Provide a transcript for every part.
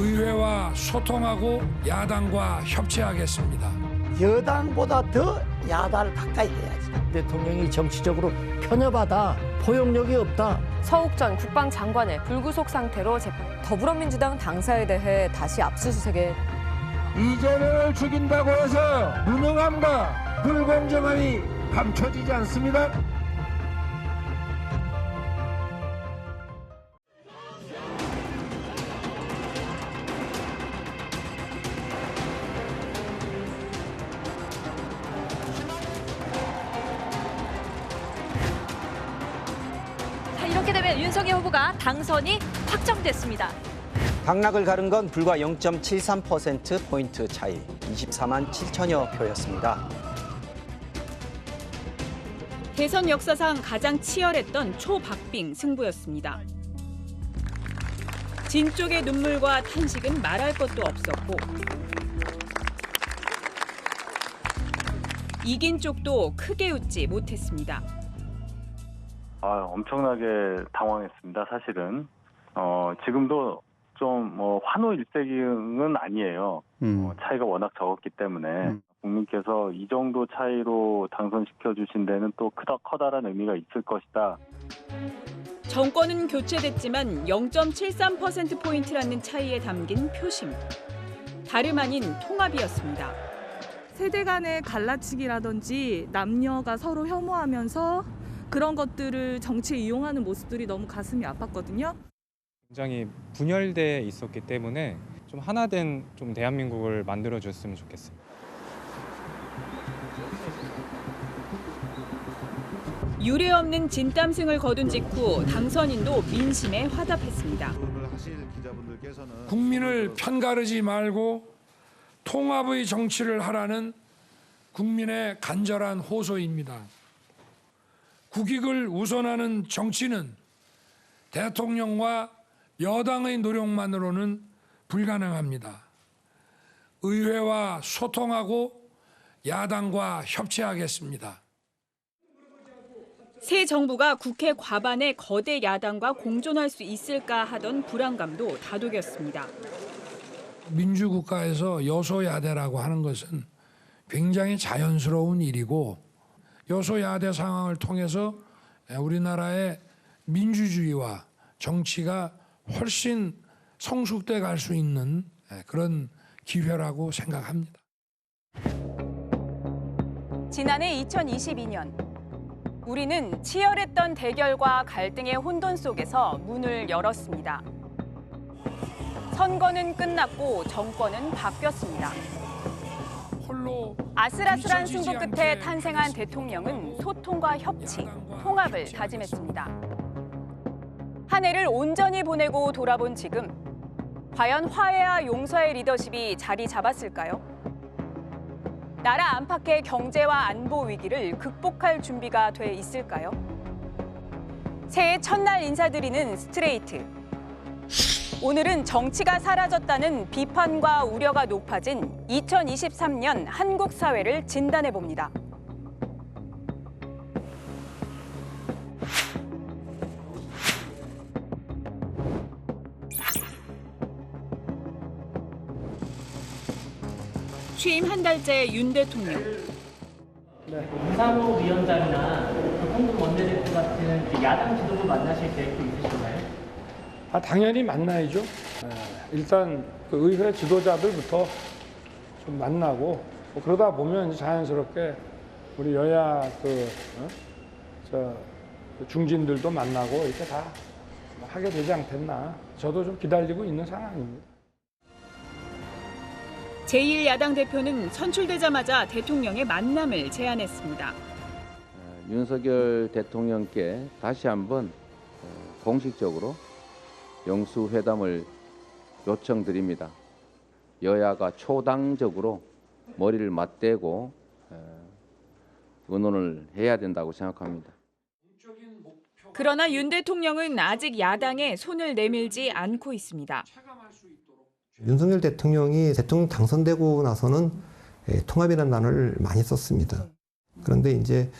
의회와 소통하고 야당과 협치하겠습니다. 여당보다 더 야당을 가까이 해야지. 대통령이 정치적으로 편협하다, 포용력이 없다. 서욱 전 국방장관의 불구속 상태로 재판. 더불어민주당 당사에 대해 다시 압수수색에. 이재명을 죽인다고 해서 무능함과 불공정함이 감춰지지 않습니다. 이렇게 되면 윤석열 후보가 당선이 확정됐습니다. 당락을 가른 건 불과 0.73%포인트 차이, 24만 7천여 표였습니다. 대선 역사상 가장 치열했던 초박빙 승부였습니다. 진 쪽의 눈물과 탄식은 말할 것도 없었고 이긴 쪽도 크게 웃지 못했습니다. 엄청나게 당황했습니다. 사실은 지금도 좀 환호일색은 아니에요. 차이가 워낙 적었기 때문에 국민께서 이 정도 차이로 당선시켜 주신 데는 또 커다란 의미가 있을 것이다. 정권은 교체됐지만 0.73%포인트라는 차이에 담긴 표심. 다름 아닌 통합이었습니다. 세대 간의 갈라치기라든지 남녀가 서로 혐오하면서 그런 것들을 정치에 이용하는 모습들이 너무 가슴이 아팠거든요. 굉장히 분열돼 있었기 때문에 좀 하나된 좀 대한민국을 만들어줬으면 좋겠어요. 유례없는 진땀승을 거둔 직후 당선인도 민심에 화답했습니다. 국민을 편가르지 말고 통합의 정치를 하라는 국민의 간절한 호소입니다. 국익을 우선하는 정치는 대통령과 여당의 노력만으로는 불가능합니다. 의회와 소통하고 야당과 협치하겠습니다. 새 정부가 국회 과반의 거대 야당과 공존할 수 있을까 하던 불안감도 다독였습니다. 민주국가에서 여소야대라고 하는 것은 굉장히 자연스러운 일이고 여소야대 상황을 통해서 우리나라의 민주주의와 정치가 훨씬 성숙돼 갈 수 있는 그런 기회라고 생각합니다. 지난해 2022년 우리는 치열했던 대결과 갈등의 혼돈 속에서 문을 열었습니다. 선거는 끝났고 정권은 바뀌었습니다. 아슬아슬한 승부 끝에 탄생한 대통령은 소통과 협치, 통합을 다짐했습니다. 한 해를 온전히 보내고 돌아본 지금 과연 화해와 용서의 리더십이 자리 잡았을까요? 나라 안팎의 경제와 안보 위기를 극복할 준비가 돼 있을까요? 새해 첫날 인사드리는 스트레이트. 오늘은 정치가 사라졌다는 비판과 우려가 높아진 2023년 한국 사회를 진단해 봅니다. 취임 한 달째 윤 대통령. 이상호 위원장이나 홍준 원내대표 같은 야당 지도부 만나실 계획도 있으신가요? 당연히 만나야죠. 일단 그 의회 지도자들부터 좀 만나고 그러다 보면 이제 자연스럽게 우리 여야 중진들도 만나고 이렇게 다 하게 되지 않겠나. 저도 좀 기다리고 있는 상황입니다. 제1야당 대표는 선출되자마자 대통령의 만남을 제안했습니다. 윤석열 대통령께 다시 한번 공식적으로 영수회담을 요청드립니다. 여야가 초당적으로 머리를 맞대고 의논을 해야 된다고 생각합니다. 그러나 윤 대통령은 아직 야당에 손을 내밀지 않고 있습니다. 윤석열 대통령이 대통령 당선되고 나서는 통합이라는 단어를 많이 썼습니다. 그런데 이제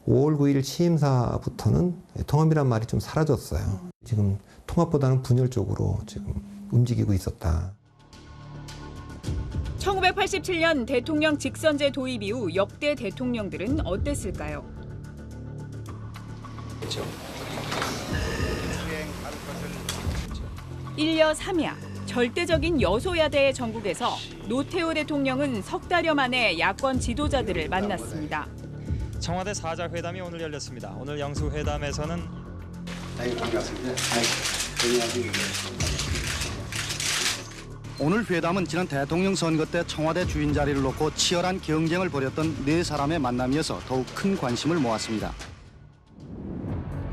5월 9일 취임사부터는 통합이란 말이 좀 사라졌어요. 지금 통합보다는 분열 쪽으로 지금 움직이고 있었다. 1987년 대통령 직선제 도입 이후 역대 대통령들은 어땠을까요? 일여 삼야, 절대적인 여소야대의 전국에서 노태우 대통령은 석 달여 만에 야권 지도자들을 만났습니다. 청와대 사자 회담이 오늘 열렸습니다. 오늘 영수 회담에서는 반갑습니다. 오늘 회담은 지난 대통령 선거 때 청와대 주인 자리를 놓고 치열한 경쟁을 벌였던 네 사람의 만남이어서 더욱 큰 관심을 모았습니다.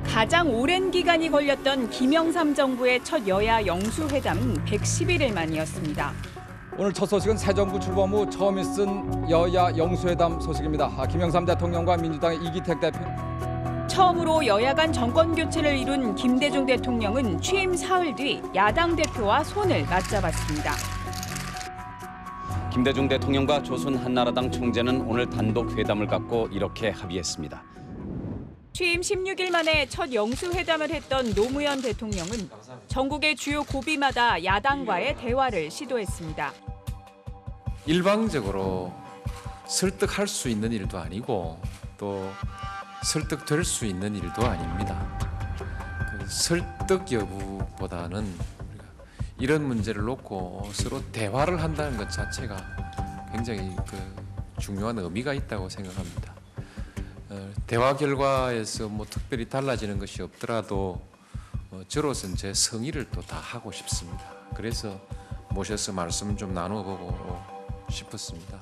가장 오랜 기간이 걸렸던 김영삼 정부의 첫 여야 영수회담은 111일 만이었습니다. 오늘 첫 소식은 새 정부 출범 후 처음 있은 여야 영수회담 소식입니다. 김영삼 대통령과 민주당의 이기택 대표. 처음으로 여야 간 정권 교체를 이룬 김대중 대통령은 취임 사흘 뒤 야당 대표와 손을 맞잡았습니다. 김대중 대통령과 조선 한나라당 총재는 오늘 단독 회담을 갖고 이렇게 합의했습니다. 취임 16일 만에 첫 영수회담을 했던 노무현 대통령은 전국의 주요 고비마다 야당과의 대화를 시도했습니다. 일방적으로 설득할 수 있는 일도 아니고 또 설득될 수 있는 일도 아닙니다. 그 설득 여부보다는 우리가 이런 문제를 놓고 서로 대화를 한다는 것 자체가 굉장히 중요한 의미가 있다고 생각합니다. 대화 결과에서 뭐 특별히 달라지는 것이 없더라도 저로서는 제 성의를 또 다 하고 싶습니다. 그래서 모셔서 말씀 좀 나눠보고 싶었습니다.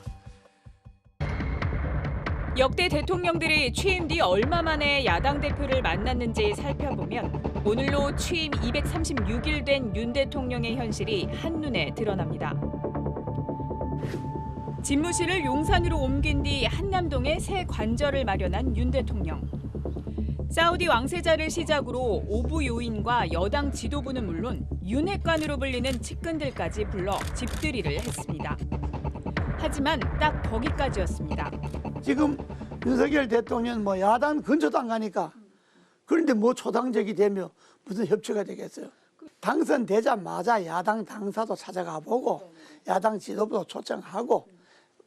역대 대통령들이 취임 뒤 얼마 만에 야당 대표를 만났는지 살펴보면 오늘로 취임 236일 된 윤 대통령의 현실이 한눈에 드러납니다. 집무실을 용산으로 옮긴 뒤 한남동에 새 관저를 마련한 윤 대통령. 사우디 왕세자를 시작으로 오부 요인과 여당 지도부는 물론 윤핵관으로 불리는 측근들까지 불러 집들이를 했습니다. 하지만 딱 거기까지였습니다. 지금 윤석열 대통령 뭐 야당 근처도 안 가니까 그런데 뭐 초당적이 되면 무슨 협치가 되겠어요. 당선되자마자 야당 당사도 찾아가 보고 야당 지도부도 초청하고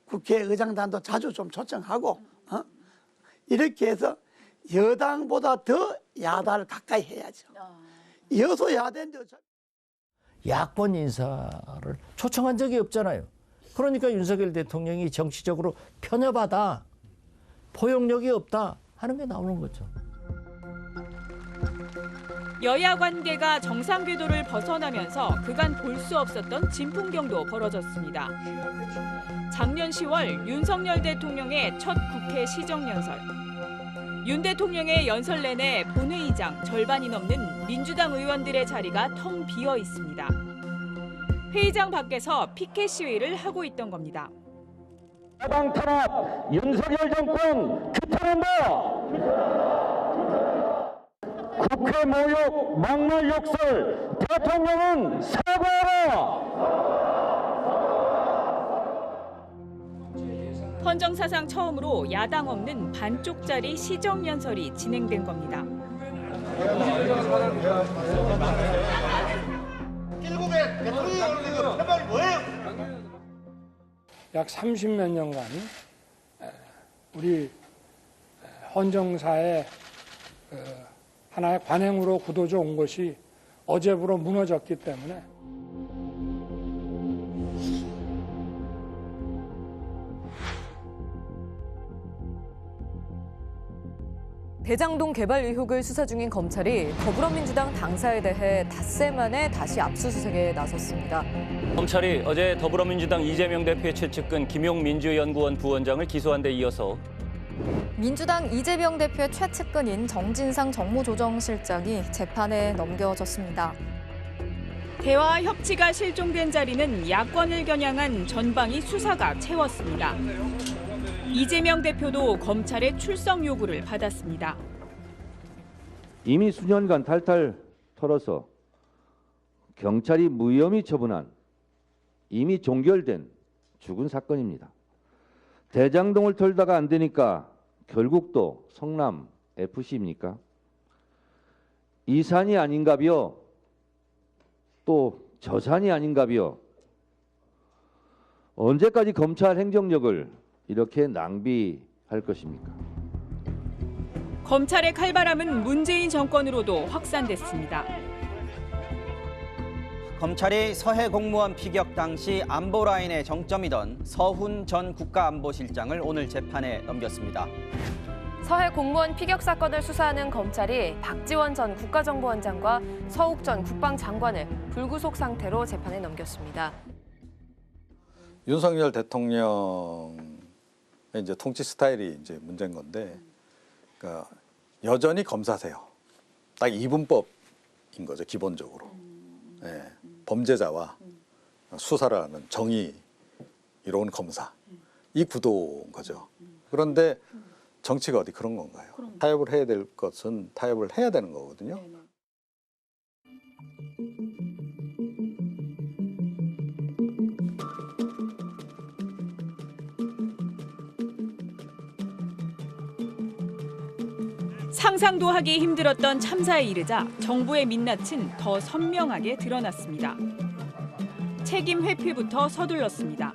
국회의장단도 자주 좀 초청하고 이렇게 해서 여당보다 더 야당을 가까이 해야죠. 여소야대인데 야권 인사를 초청한 적이 없잖아요. 그러니까 윤석열 대통령이 정치적으로 편협하다, 포용력이 없다 하는 게 나오는 거죠. 여야 관계가 정상 궤도를 벗어나면서 그간 볼 수 없었던 진풍경도 벌어졌습니다. 작년 10월 윤석열 대통령의 첫 국회 시정연설. 윤 대통령의 연설 내내 본회의장 절반이 넘는 민주당 의원들의 자리가 텅 비어 있습니다. 회의장 밖에서 피켓 시위를 하고 있던 겁니다. 야당 탄압, 윤석열 정권 규탄한다. 국회 모욕, 막말 욕설, 대통령은 사과하라. 헌정사상 처음으로 야당 없는 반쪽짜리 시정연설이 진행된 겁니다. 약 30몇 년간 우리 헌정사의 하나의 관행으로 굳어져 온 것이 어제부로 무너졌기 때문에 대장동 개발 의혹을 수사 중인 검찰이 더불어민주당 당사에 대해 닷새 만에 다시 압수수색에 나섰습니다. 검찰이 어제 더불어민주당 이재명 대표의 최측근 김용민주연구원 부원장을 기소한 데 이어서 민주당 이재명 대표의 최측근인 정진상 정무조정실장이 재판에 넘겨졌습니다. 대화와 협치가 실종된 자리는 야권을 겨냥한 전방위 수사가 채웠습니다. 이재명 대표도 검찰의 출석 요구를 받았습니다. 이미 수년간 탈탈 털어서 경찰이 무혐의 처분한 이미 종결된 죽은 사건입니다. 대장동을 털다가 안 되니까 결국 또 성남 FC입니까? 이 산이 아닌가비요? 또 저 산이 아닌가비요? 언제까지 검찰 행정력을 이렇게 낭비할 것입니까? 검찰의 칼바람은 문재인 정권으로도 확산됐습니다. 검찰이 서해 공무원 피격 당시 안보 라인의 정점이던 서훈 전 국가안보실장을 오늘 재판에 넘겼습니다. 서해 공무원 피격 사건을 수사하는 검찰이 박지원 전 국가정보원장과 서욱 전 국방장관을 불구속 상태로 재판에 넘겼습니다. 윤석열 대통령의 이제 통치 스타일이 이제 문제인 건데, 그러니까 여전히 검사세요. 딱 이분법인 거죠, 기본적으로. 예, 범죄자와 수사를 하는 정의로운 검사, 이 구도인 거죠. 그런데 정치가 어디 그런 건가요? 타협을 해야 될 것은 타협을 해야 되는 거거든요. 상상도 하기 힘들었던 참사에 이르자 정부의 민낯은 더 선명하게 드러났습니다. 책임 회피부터 서둘렀습니다.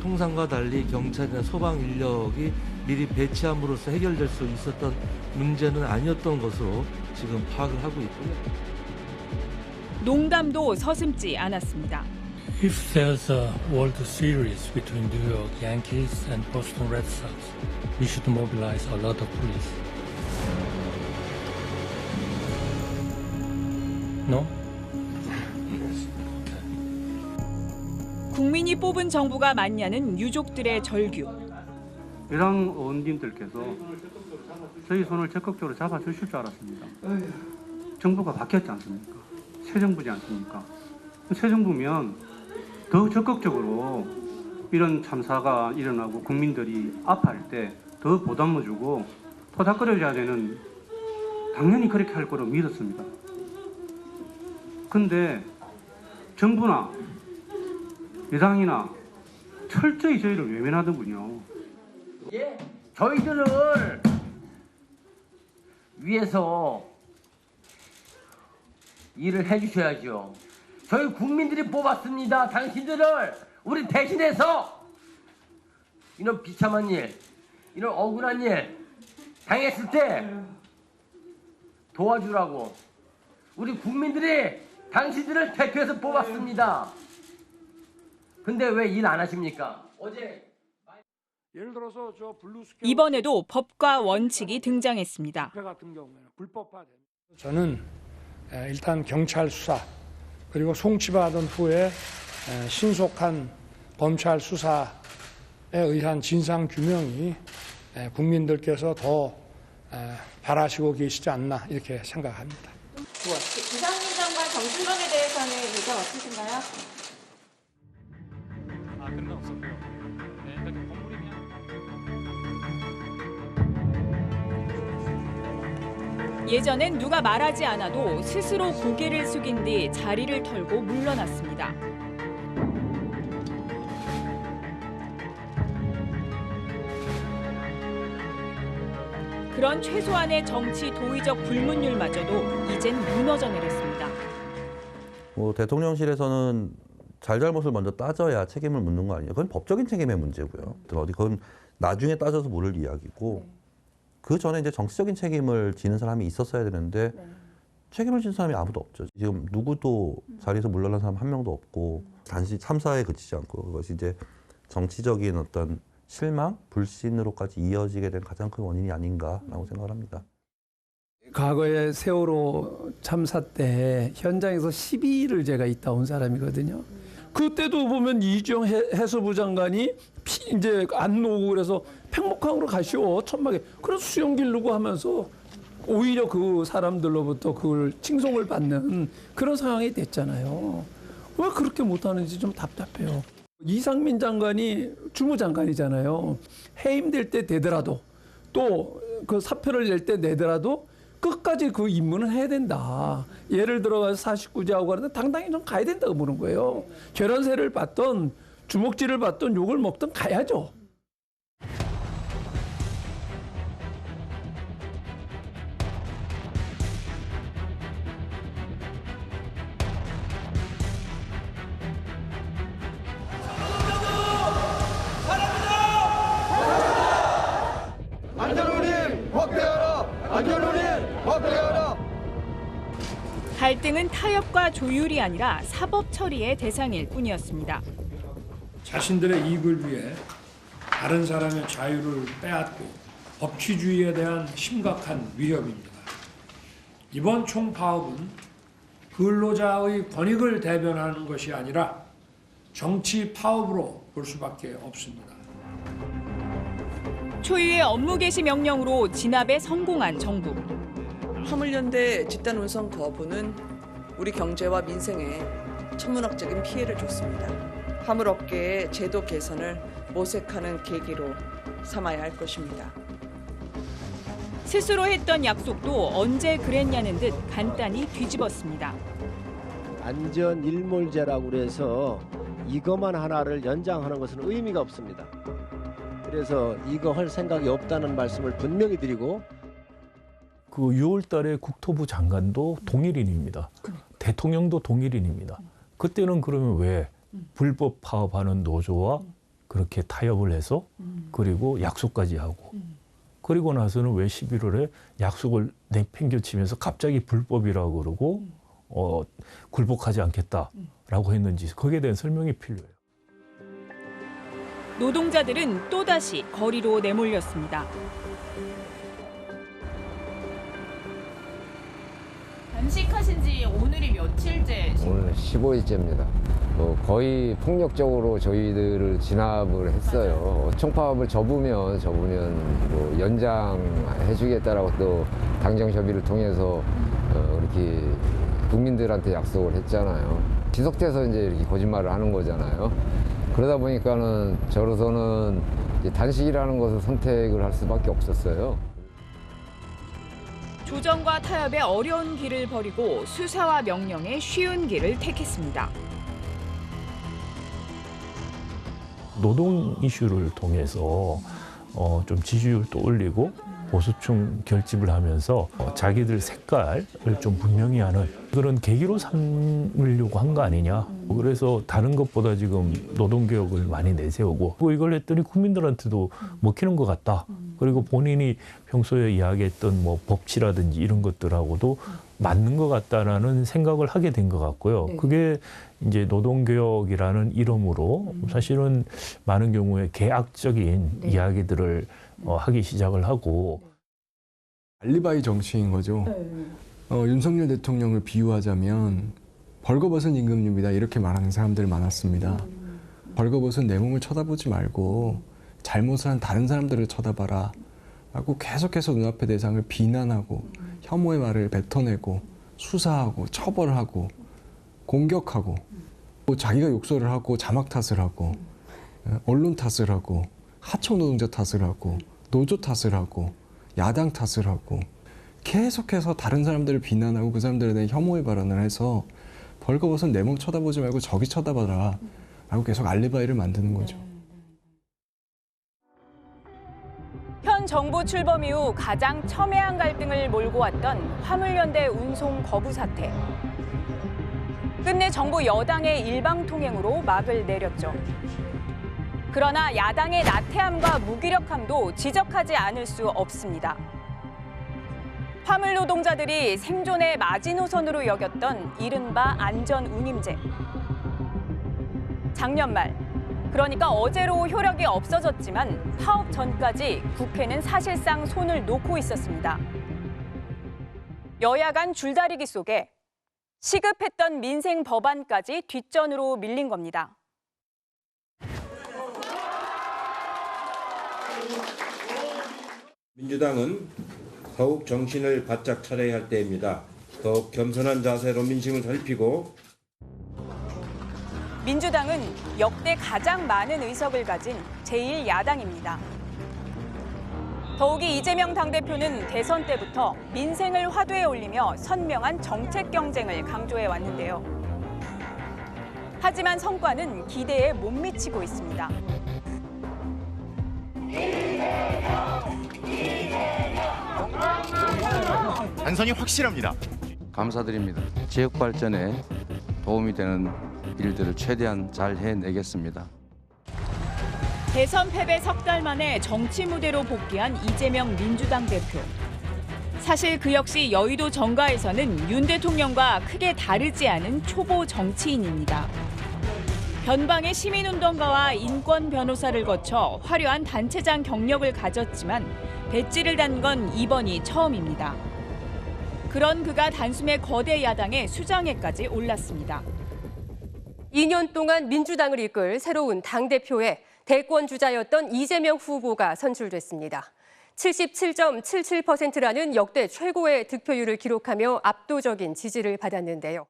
통상과 달리 경찰이나 소방 인력이 미리 배치함으로써 해결될 수 있었던 문제는 아니었던 것으로 지금 파악을 하고 있고요. 농담도 서슴지 않았습니다. If there's a World Series between New York Yankees and Boston Red Sox, we should mobilize a lot of police. No? 국민이 뽑은 정부가 맞냐는 유족들의 절규. 여당 의원님들께서 저희 손을 적극적으로 잡아주실 줄 알았습니다. 정부가 바뀌었지 않습니까? 새 정부지 않습니까? 새 정부면 더 적극적으로 이런 참사가 일어나고 국민들이 아파할 때 더 보담을 주고 토닥거려줘야 되는, 당연히 그렇게 할 거로 믿었습니다. 근데 정부나 여당이나 철저히 저희를 외면하더군요. 예, 저희들을 위해서 일을 해주셔야죠. 저희 국민들이 뽑았습니다. 당신들을 우리 대신해서 이런 비참한 일, 이런 억울한 일 당했을 때 도와주라고 우리 국민들이 당신들을 대표해서 뽑았습니다. 근데 왜 일 안 하십니까? 어제 예를 들어서 저 블루스케 이번에도 법과 원칙이 등장했습니다. 같은 경우에는 불법화된. 저는 일단 경찰 수사 그리고 송치받은 후에 신속한 검찰 수사에 의한 진상 규명이 국민들께서 더 바라시고 계시지 않나 이렇게 생각합니다. 이상민 장관 정신건에 대해서는 의견 없으신가요? 그런 건 없었고요. 네, 일단 건물이 그냥 예전엔 누가 말하지 않아도 스스로 고개를 숙인 뒤 자리를 털고 물러났습니다. 그런 최소한의 정치 도의적 불문율마저도 이젠 무너져 내렸습니다. 대통령실에서는 잘잘못을 먼저 따져야 책임을 묻는 거 아니에요. 그건 법적인 책임의 문제고요. 어디 그건 나중에 따져서 모를 이야기고 그 전에 이제 정치적인 책임을 지는 사람이 있었어야 되는데 책임을 지는 사람이 아무도 없죠. 지금 누구도 자리에서 물러난 사람 한 명도 없고 단지 참사에 그치지 않고 그것이 이제 정치적인 어떤 실망, 불신으로까지 이어지게 된 가장 큰 원인이 아닌가라고 생각을 합니다. 과거에 세월호 참사 때 현장에서 12일을 제가 있다 온 사람이거든요. 그때도 보면 이주영 해수부 장관이 이제 안 놓고 그래서 팽목항으로 가시오 천막에 그래서 수용 기르고 하면서 오히려 그 사람들로부터 그걸 칭송을 받는 그런 상황이 됐잖아요. 왜 그렇게 못하는지 좀 답답해요. 이상민 장관이 주무장관이잖아요. 해임될 때 되더라도 또 그 사표를 낼 때 내더라도 끝까지 그 임무는 해야 된다. 예를 들어가서 49제하고 가는데 당당히 좀 가야 된다고 보는 거예요. 계란새를 받던 주먹질을 받던 욕을 먹던 가야죠. 갈등은 타협과 조율이 아니라 사법 처리의 대상일 뿐이었습니다. 자신들의 이익을 위해 다른 사람의 자유를 빼앗고 법치주의에 대한 심각한 위협입니다. 이번 총파업은 근로자의 권익을 대변하는 것이 아니라 정치 파업으로 볼 수밖에 없습니다. 초유의 업무 개시 명령으로 진압에 성공한 정부. 화물연대 집단 운송 거부는 우리 경제와 민생에 천문학적인 피해를 줬습니다. 화물업계의 제도 개선을 모색하는 계기로 삼아야 할 것입니다. 스스로 했던 약속도 언제 그랬냐는 듯 간단히 뒤집었습니다. 안전 일몰제라고 그래서 이것만 하나를 연장하는 것은 의미가 없습니다. 그래서 이거 할 생각이 없다는 말씀을 분명히 드리고, 그 6월 달에 국토부 장관도 동일인입니다. 대통령도 동일인입니다. 그때는 그러면 왜 불법 파업하는 노조와 그렇게 타협을 해서 그리고 약속까지 하고 그리고 나서는 왜 11월에 약속을 내팽겨치면서 갑자기 불법이라고 그러고 굴복하지 않겠다라고 했는지 거기에 대한 설명이 필요해요. 노동자들은 또다시 거리로 내몰렸습니다. 단식하신 지 오늘이 며칠째? 오늘 15일째입니다. 거의 폭력적으로 저희들을 진압을 했어요. 총파업을 접으면 뭐 연장해주겠다라고 또 당정 협의를 통해서 이렇게 국민들한테 약속을 했잖아요. 지속돼서 이제 이렇게 거짓말을 하는 거잖아요. 그러다 보니까는 저로서는 이제 단식이라는 것을 선택을 할 수밖에 없었어요. 조정과 타협의 어려운 길을 버리고 수사와 명령의 쉬운 길을 택했습니다. 노동 이슈를 통해서 좀 지지율도 올리고 보수층 결집을 하면서 자기들 색깔을 좀 분명히 하는 그런 계기로 삼으려고 한 거 아니냐. 그래서 다른 것보다 지금 노동개혁을 많이 내세우고 이걸 했더니 국민들한테도 먹히는 것 같다. 그리고 본인이 평소에 이야기했던 뭐 법치라든지 이런 것들하고도 맞는 것 같다라는 생각을 하게 된 것 같고요. 그게 이제 노동개혁이라는 이름으로 사실은 많은 경우에 계약적인 이야기들을 하기 시작을 하고. 알리바이 정치인 거죠. 윤석열 대통령을 비유하자면 벌거벗은 임금님이다 이렇게 말하는 사람들 많았습니다. 벌거벗은 내 몸을 쳐다보지 말고 잘못을 한 다른 사람들을 쳐다봐라 라고 계속해서 눈앞의 대상을 비난하고 혐오의 말을 뱉어내고 수사하고 처벌하고 공격하고 또 자기가 욕설을 하고 자막 탓을 하고 언론 탓을 하고 하청 노동자 탓을 하고 노조 탓을 하고 야당 탓을 하고 계속해서 다른 사람들을 비난하고 그 사람들에 대한 혐오의 발언을 해서 벌거벗은 내 몸 쳐다보지 말고 저기 쳐다봐라 라고 계속 알리바이를 만드는 거죠. 현 정부 출범 이후 가장 첨예한 갈등을 몰고 왔던 화물연대 운송 거부 사태. 끝내 정부 여당의 일방통행으로 막을 내렸죠. 그러나 야당의 나태함과 무기력함도 지적하지 않을 수 없습니다. 화물 노동자들이 생존의 마지노선으로 여겼던 이른바 안전운임제. 작년 말, 그러니까 어제로 효력이 없어졌지만 파업 전까지 국회는 사실상 손을 놓고 있었습니다. 여야 간 줄다리기 속에 시급했던 민생 법안까지 뒷전으로 밀린 겁니다. 민주당은 더욱 정신을 바짝 차려야 할 때입니다. 더욱 겸손한 자세로 민심을 살피고 민주당은 역대 가장 많은 의석을 가진 제1야당입니다. 더욱이 이재명 당대표는 대선 때부터 민생을 화두에 올리며 선명한 정책 경쟁을 강조해 왔는데요. 하지만 성과는 기대에 못 미치고 있습니다. 단선이 확실합니다. 감사드립니다. 지역 발전에 도움이 되는 일들을 최대한 잘 해내겠습니다. 대선 패배 석 달 만에 정치 무대로 복귀한 이재명 민주당 대표. 사실 그 역시 여의도 정가에서는 윤 대통령과 크게 다르지 않은 초보 정치인입니다. 변방의 시민운동가와 인권 변호사를 거쳐 화려한 단체장 경력을 가졌지만 배지를 단 건 이번이 처음입니다. 그런 그가 단숨에 거대 야당의 수장에까지 올랐습니다. 2년 동안 민주당을 이끌 새로운 당대표에 대권 주자였던 이재명 후보가 선출됐습니다. 77.77%라는 역대 최고의 득표율을 기록하며 압도적인 지지를 받았는데요.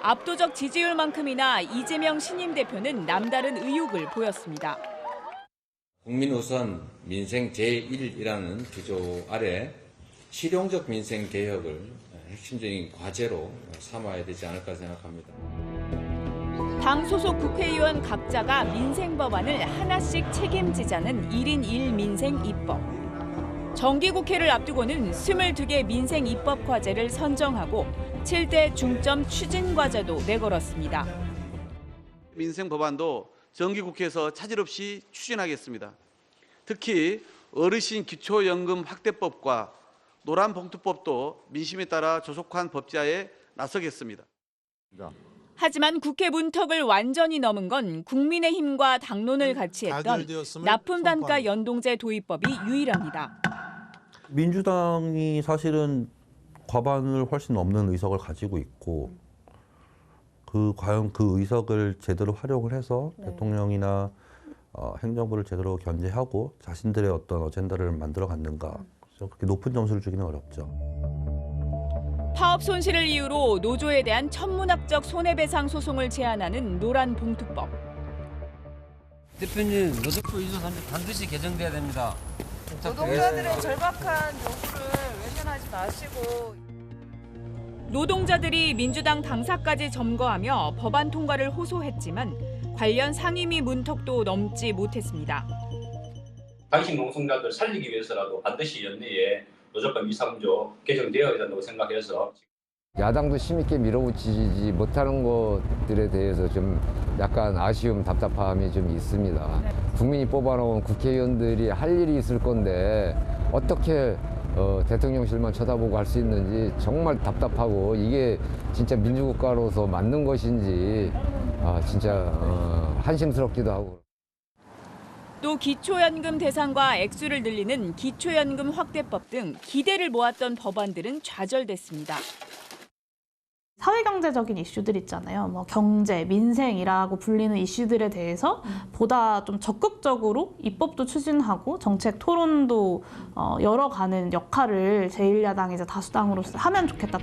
압도적 지지율만큼이나 이재명 신임 대표는 남다른 의욕을 보였습니다. 국민 우선 민생 제1이라는 기조 아래 실용적 민생 개혁을 핵심적인 과제로 삼아야 되지 않을까 생각합니다. 당 소속 국회의원 각자가 민생 법안을 하나씩 책임지자는 1인 1민생 입법. 정기국회를 앞두고는 22개 민생 입법 과제를 선정하고 7대 중점 추진 과제도 내걸었습니다. 민생 법안도 정기국회에서 차질 없이 추진하겠습니다. 특히 어르신 기초연금 확대법과 노란봉투법도 민심에 따라 조속한 법제화에 나서겠습니다. 하지만 국회 문턱을 완전히 넘은 건 국민의힘과 당론을 같이 했던 납품단가 연동제 도입법이 유일합니다. 민주당이 사실은 과반을 훨씬 넘는 의석을 가지고 있고 과연 그 의석을 제대로 활용을 해서 대통령이나 행정부를 제대로 견제하고 자신들의 어떤 어젠다를 만들어 갔는가, 그렇게 높은 점수를 주기는 어렵죠. 파업 손실을 이유로 노조에 대한 천문학적 손해배상 소송을 제한하는 노란봉투법. 대표님, 노동부 2조 3조 반드시 개정돼야 됩니다. 노동자들의 절박한 요구를 외면하지 마시고. 노동자들이 민주당 당사까지 점거하며 법안 통과를 호소했지만 관련 상임위 문턱도 넘지 못했습니다. 단식 노동자들 살리기 위해서라도 반드시 연내에 노조법 2, 3조 개정되어야 된다고 생각해서 야당도 힘있게 밀어붙이지 못하는 것들에 대해서 좀 약간 아쉬움, 답답함이 좀 있습니다. 국민이 뽑아놓은 국회의원들이 할 일이 있을 건데 어떻게 대통령실만 쳐다보고 할 수 있는지 정말 답답하고, 이게 진짜 민주국가로서 맞는 것인지 진짜 한심스럽기도 하고. 또 기초연금 대상과 액수를 늘리는 기초연금 확대법 등 기대를 모았던 법안들은 좌절됐습니다. 사회경제적인 이슈들 있잖아요. 뭐 경제, 민생이라고 불리는 이슈들에 대해서 보다 좀 적극적으로 입법도 추진하고 정책 토론도 열어가는 역할을 제1야당이 이제 다수당으로서 하면 좋겠다.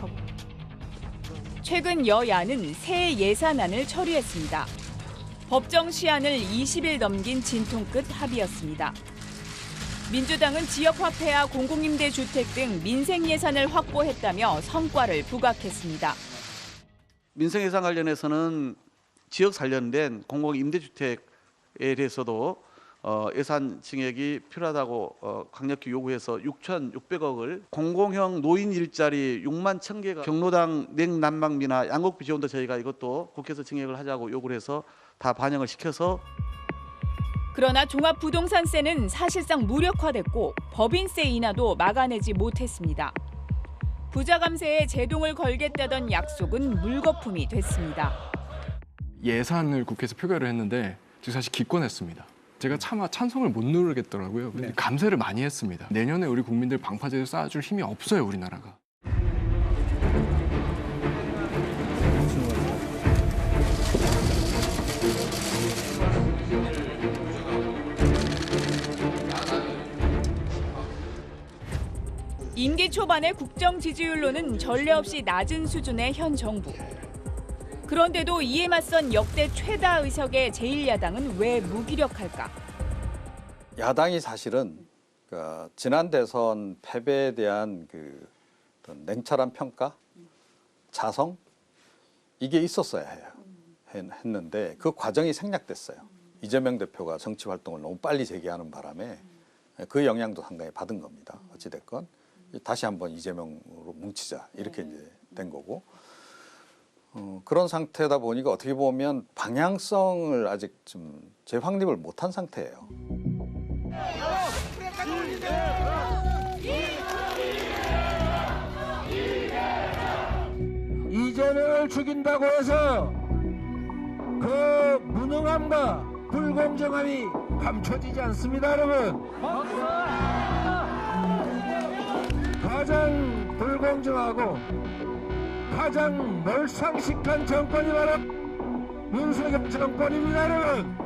최근 여야는 새 예산안을 처리했습니다. 법정 시한을 20일 넘긴 진통 끝 합의였습니다. 민주당은 지역화폐와 공공임대주택 등 민생 예산을 확보했다며 성과를 부각했습니다. 민생 예산 관련해서는 지역 관련된 공공임대주택에 대해서도 예산 증액이 필요하다고 강력히 요구해서 6,600억을, 공공형 노인 일자리 6만 1,000개가, 경로당 냉난방비나 양곡비 지원도 저희가 이것도 국회에서 증액을 하자고 요구를 해서 다 반영을 시켜서. 그러나 종합부동산세는 사실상 무력화됐고 법인세 인하도 막아내지 못했습니다. 부자 감세에 제동을 걸겠다던 약속은 물거품이 됐습니다. 예산을 국회에서 표결을 했는데 제가 사실 기권했습니다. 제가 차마 찬성을 못 누르겠더라고요. 근데 감세를 많이 했습니다. 내년에 우리 국민들 방파제를 쌓아줄 힘이 없어요, 우리나라가. 임기 초반의 국정 지지율로는 전례 없이 낮은 수준의 현 정부. 그런데도 이에 맞선 역대 최다 의석의 제1야당은 왜 무기력할까? 야당이 사실은 지난 대선 패배에 대한 어떤 냉철한 평가, 자성, 이게 있었어야 했는데 그 과정이 생략됐어요. 이재명 대표가 정치 활동을 너무 빨리 재개하는 바람에 그 영향도 상당히 받은 겁니다. 어찌됐건 다시 한번 이재명으로 뭉치자, 이렇게 이제 된 거고, 그런 상태다 보니까 어떻게 보면 방향성을 아직 좀 재확립을 못한 상태예요. 5명을 죽인다고 해서 그 무능함과 불공정함이 감춰지지 않습니다, 여러분. 가장 불공정하고 가장 몰상식한 정권이 바로 윤석열 정권입니다, 여러분.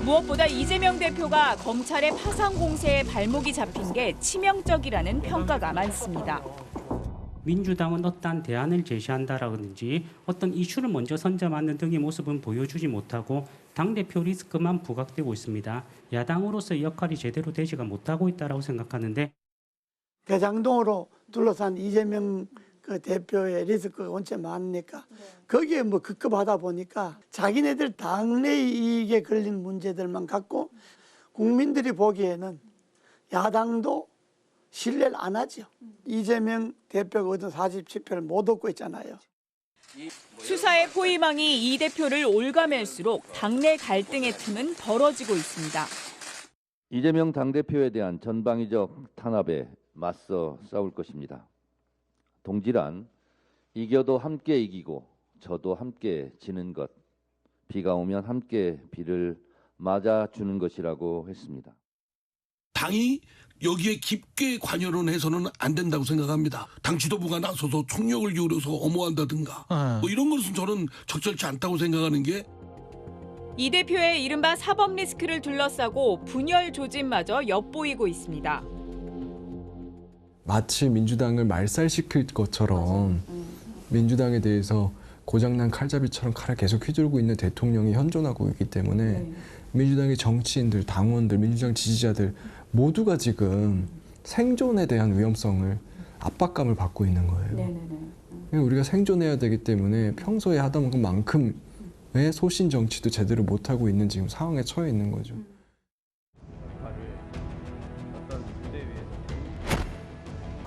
무엇보다 이재명 대표가 검찰의 파상 공세에 발목이 잡힌 게 치명적이라는 평가가 많습니다. 민주당은 어떠한 대안을 제시한다라든지 어떤 이슈를 먼저 선점하는 등의 모습은 보여주지 못하고 당대표 리스크만 부각되고 있습니다. 야당으로서의 역할이 제대로 되지가 못하고 있다고 생각하는데 대장동으로 둘러싼 이재명 그 대표의 리스크가 원체 많으니까 거기에 뭐 급급하다 보니까 자기네들 당내 이익에 걸린 문제들만 갖고 국민들이 보기에는 야당도 신뢰를 안 하죠. 이재명 대표가 얻은 47표를 못 얻고 있잖아요. 수사의 포위망이 이 대표를 올가맬수록 당내 갈등의 틈은 벌어지고 있습니다. 이재명 당대표에 대한 전방위적 탄압에 맞서 싸울 것입니다. 동지란 이겨도 함께 이기고 져도 함께 지는 것, 비가 오면 함께 비를 맞아주는 것이라고 했습니다. 당이 여기에 깊게 관여를 해서는 안 된다고 생각합니다. 당 지도부가 나서서 총력을 기울여서 엄호한다든가 뭐 이런 것은 저는 적절치 않다고 생각하는 게 이 대표의 이른바 사법 리스크를 둘러싸고 분열 조짐마저 엿보이고 있습니다. 마치 민주당을 말살시킬 것처럼 민주당에 대해서 고장난 칼잡이처럼 칼을 계속 휘두르고 있는 대통령이 현존하고 있기 때문에 민주당의 정치인들, 당원들, 민주당 지지자들 모두가 지금 생존에 대한 위험성을 압박감을 받고 있는 거예요. 우리가 생존해야 되기 때문에 평소에 하던 것만큼의 소신 정치도 제대로 못하고 있는 지금 상황에 처해 있는 거죠.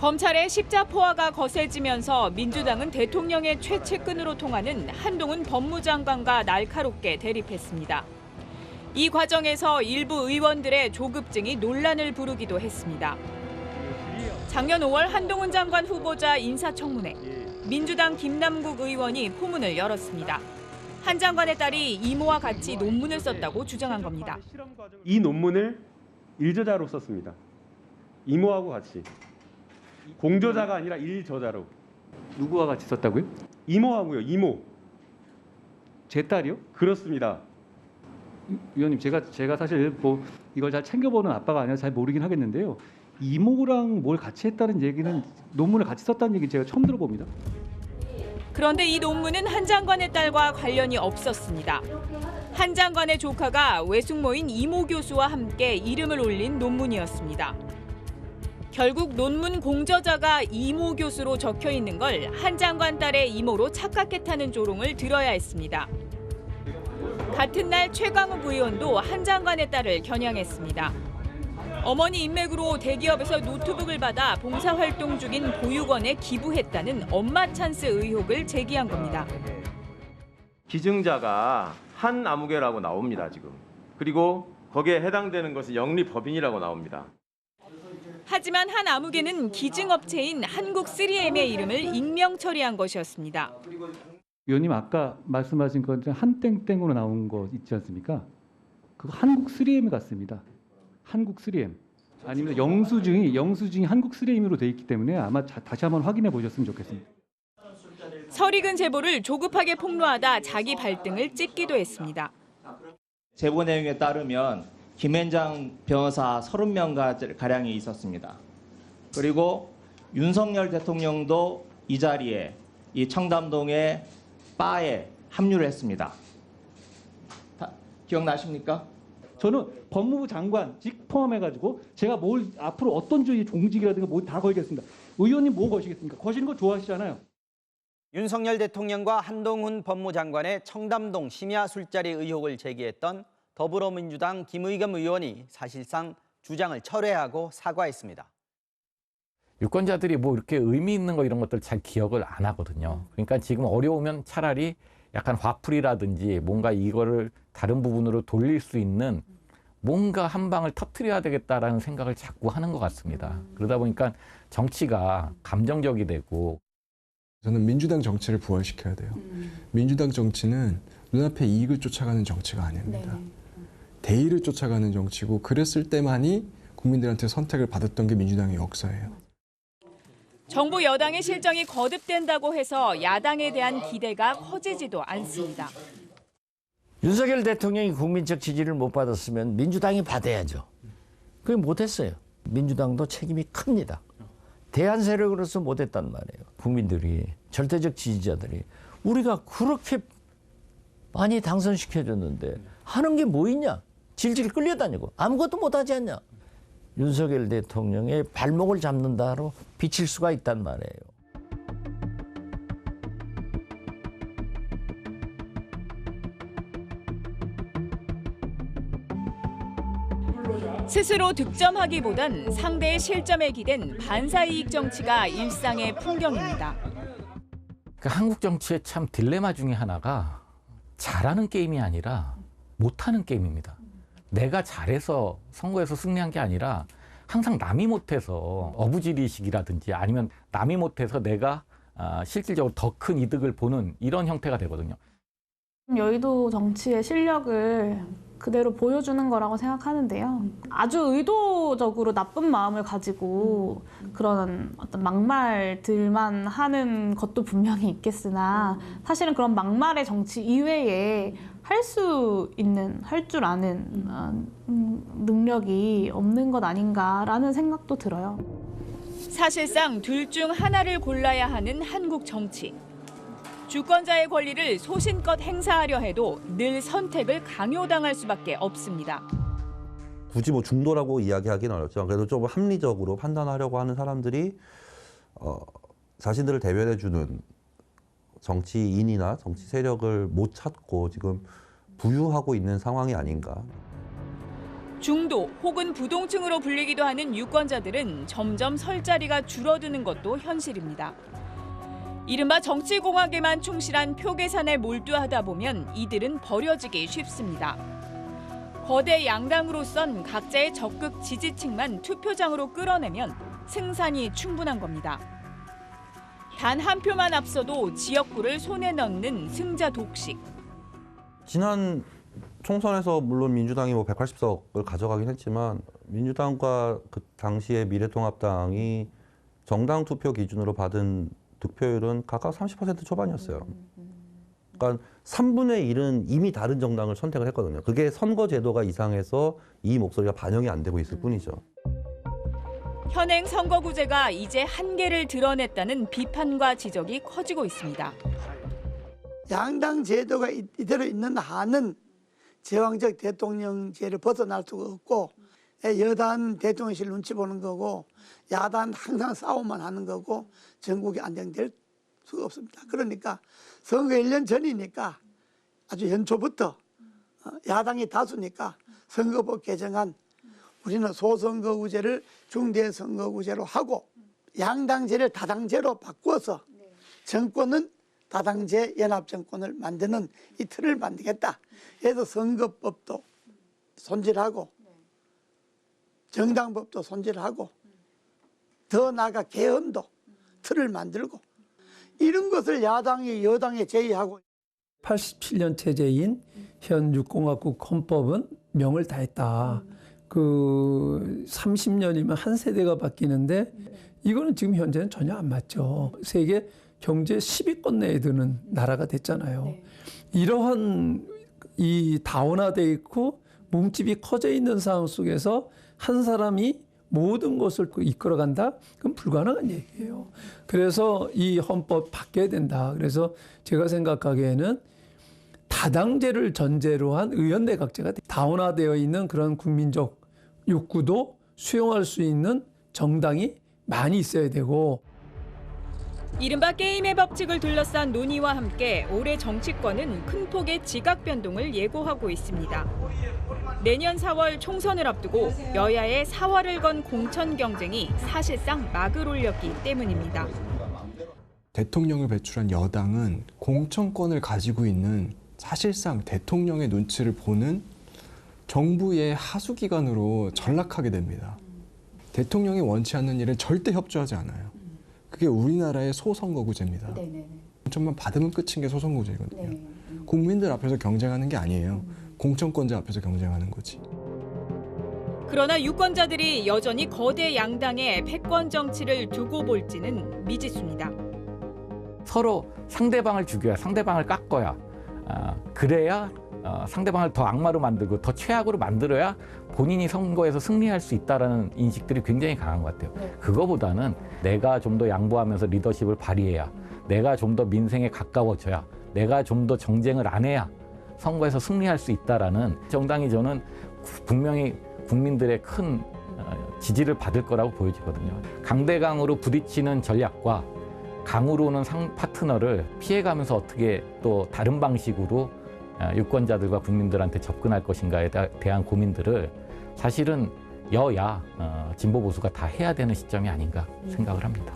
검찰의 십자포화가 거세지면서 민주당은 대통령의 최측근으로 통하는 한동훈 법무장관과 날카롭게 대립했습니다. 이 과정에서 일부 의원들의 조급증이 논란을 부르기도 했습니다. 작년 5월 한동훈 장관 후보자 인사청문회, 민주당 김남국 의원이 포문을 열었습니다. 한 장관의 딸이 이모와 같이 논문을 썼다고 주장한 겁니다. 이 논문을 일저자로 썼습니다. 이모하고 같이. 공저자가 아니라 일저자로. 누구와 같이 썼다고요? 이모하고요. 이모. 제 딸이요? 그렇습니다. 위원님, 제가 사실 뭐 이걸 잘 챙겨보는 아빠가 아니라 잘 모르긴 하겠는데요. 이모랑 뭘 같이 했다는 얘기는, 논문을 같이 썼다는 얘기는 제가 처음 들어봅니다. 그런데 이 논문은 한 장관의 딸과 관련이 없었습니다. 한 장관의 조카가 외숙모인 이모 교수와 함께 이름을 올린 논문이었습니다. 결국 논문 공저자가 이모 교수로 적혀 있는 걸 한 장관 딸의 이모로 착각했다는 조롱을 들어야 했습니다. 같은 날 최강욱 의원도 한 장관의 딸을 겨냥했습니다. 어머니 인맥으로 대기업에서 노트북을 받아 봉사활동 중인 보육원에 기부했다는 엄마 찬스 의혹을 제기한 겁니다. 기증자가 한 아무개라고 나옵니다, 지금. 그리고 거기에 해당되는 것이 영리법인이라고 나옵니다. 하지만 한 아무개는 기증업체인 한국3M의 이름을 익명 처리한 것이었습니다. 위원님, 아까 말씀하신 건 한땡땡으로 나온 거 있지 않습니까? 그거 한국3M 같습니다. 한국3M. 아니면 영수증이 한국3M으로 돼 있기 때문에 아마 다시 한번 확인해 보셨으면 좋겠습니다. 설익은 제보를 조급하게 폭로하다 자기 발등을 찍기도 했습니다. 제보 내용에 따르면 김앤장 변호사 30명가량이 있었습니다. 그리고 윤석열 대통령도 이 자리에 이 청담동의 바에 합류를 했습니다. 기억나십니까? 저는 법무부 장관직 포함해가지고 제가 뭘 앞으로 어떤 주의 종직이라든가 뭐 다 걸겠습니다. 의원님 뭐 거시겠습니까? 거시는 거 좋아하시잖아요. 윤석열 대통령과 한동훈 법무장관의 청담동 심야 술자리 의혹을 제기했던 더불어민주당 김의겸 의원이 사실상 주장을 철회하고 사과했습니다. 유권자들이 뭐 이렇게 의미 있는 거 이런 것들 잘 기억을 안 하거든요. 그러니까 지금 어려우면 차라리 약간 화풀이라든지 뭔가 이거를 다른 부분으로 돌릴 수 있는 뭔가 한 방을 터뜨려야 되겠다라는 생각을 자꾸 하는 것 같습니다. 그러다 보니까 정치가 감정적이 되고. 저는 민주당 정치를 부활시켜야 돼요. 민주당 정치는 눈앞에 이익을 쫓아가는 정치가 아닙니다. 대의를 쫓아가는 정치고 그랬을 때만이 국민들한테 선택을 받았던 게 민주당의 역사예요. 정부 여당의 실정이 거듭된다고 해서 야당에 대한 기대가 커지지도 않습니다. 윤석열 대통령이 국민적 지지를 못 받았으면 민주당이 받아야죠. 그게 못했어요. 민주당도 책임이 큽니다. 대한 세력으로서 못했단 말이에요. 국민들이, 절대적 지지자들이 우리가 그렇게 많이 당선시켜줬는데 하는 게 뭐 있냐? 질질 끌려다니고 아무것도 못하지 않냐? 윤석열 대통령의 발목을 잡는다로 비칠 수가 있단 말이에요. 스스로 득점하기보단 상대의 실점에 기댄 반사이익 정치가 일상의 풍경입니다. 그러니까 한국 정치의 참 딜레마 중에 하나가 잘하는 게임이 아니라 못하는 게임입니다. 내가 잘해서 선거에서 승리한 게 아니라 항상 남이 못해서 어부지리식이라든지 아니면 남이 못해서 내가 실질적으로 더 큰 이득을 보는 이런 형태가 되거든요. 여의도 정치의 실력을 그대로 보여주는 거라고 생각하는데요. 아주 의도적으로 나쁜 마음을 가지고 그런 어떤 막말들만 하는 것도 분명히 있겠으나 사실은 그런 막말의 정치 이외에 할 줄 아는 능력이 없는 것 아닌가라는 생각도 들어요. 사실상 둘 중 하나를 골라야 하는 한국 정치. 주권자의 권리를 소신껏 행사하려 해도 늘 선택을 강요당할 수밖에 없습니다. 굳이 뭐 중도라고 이야기하기는 어렵지만 그래도 좀 합리적으로 판단하려고 하는 사람들이 자신들을 대변해주는 정치인이나 정치 세력을 못 찾고 지금 부유하고 있는 상황이 아닌가. 중도 혹은 부동층으로 불리기도 하는 유권자들은 점점 설 자리가 줄어드는 것도 현실입니다. 이른바 정치공학에만 충실한 표 계산에 몰두하다 보면 이들은 버려지기 쉽습니다. 거대 양당으로선 각자의 적극 지지층만 투표장으로 끌어내면 승산이 충분한 겁니다. 단 한 표만 앞서도 지역구를 손에 넣는 승자 독식. 지난 총선에서 물론 민주당이 뭐 180석을 가져가긴 했지만 민주당과 그 당시에 미래통합당이 정당 투표 기준으로 받은 득표율은 각각 30% 초반이었어요. 그러니까 3분의 1은 이미 다른 정당을 선택을 했거든요. 그게 선거 제도가 이상해서 이 목소리가 반영이 안 되고 있을 뿐이죠. 현행 선거구제가 이제 한계를 드러냈다는 비판과 지적이 커지고 있습니다. 양당 제도가 이대로 있는 한은 제왕적 대통령제를 벗어날 수가 없고 여당 대통령실 눈치 보는 거고 야당 항상 싸움만 하는 거고 전국이 안정될 수가 없습니다. 그러니까 선거 1년 전이니까 아주 연초부터 야당이 다수니까 선거법 개정안 우리는 소선거구제를 중대선거구제로 하고 양당제를 다당제로 바꾸어서 정권은 다당제 연합정권을 만드는 이 틀을 만들겠다. 그래서 선거법도 손질하고 정당법도 손질하고 더 나아가 개헌도 틀을 만들고 이런 것을 야당이 여당에 제의하고 87년 체제인 현 육공화국 헌법은 명을 다했다. 그 30년이면 한 세대가 바뀌는데 이거는 지금 현재는 전혀 안 맞죠. 세계 경제 10위권 내에 드는 나라가 됐잖아요. 이러한 이 다원화돼 있고 몸집이 커져 있는 상황 속에서 한 사람이 모든 것을 이끌어간다? 그건 불가능한 얘기예요. 그래서 이 헌법 바뀌어야 된다. 그래서 제가 생각하기에는 다당제를 전제로 한 의원내각제가 다원화되어 있는 그런 국민적 욕구도 수용할 수 있는 정당이 많이 있어야 되고 이른바 게임의 법칙을 둘러싼 논의와 함께 올해 정치권은 큰 폭의 지각 변동을 예고하고 있습니다. 내년 4월 총선을 앞두고 여야의 사활을 건 공천 경쟁이 사실상 막을 올렸기 때문입니다. 대통령을 배출한 여당은 공천권을 가지고 있는 사실상 대통령의 눈치를 보는 정부의 하수기관으로 전락하게 됩니다. 대통령이 원치 않는 일에 절대 협조하지 않아요. 그게 우리나라의 소선거구제입니다. 공천만 받으면 끝인 게 소선거구제거든요. 국민들 앞에서 경쟁하는 게 아니에요. 공천권자 앞에서 경쟁하는 거지. 그러나 유권자들이 여전히 거대 양당의 패권 정치를 두고 볼지는 미지수입니다. 서로 상대방을 죽여야, 상대방을 깎아야, 그래야 상대방을 더 악마로 만들고 더 최악으로 만들어야 본인이 선거에서 승리할 수 있다는 인식들이 굉장히 강한 것 같아요. 그거보다는 내가 좀 더 양보하면서 리더십을 발휘해야, 내가 좀 더 민생에 가까워져야, 내가 좀 더 정쟁을 안 해야 선거에서 승리할 수 있다라는 정당이 저는 분명히 국민들의 큰 지지를 받을 거라고 보여지거든요. 강대강으로 부딪히는 전략과 강으로 오는 파트너를 피해가면서 어떻게 또 다른 방식으로 유권자들과 국민들한테 접근할 것인가에 대한 고민들을 사실은 여야 진보 보수가 다 해야 되는 시점이 아닌가 생각을 합니다.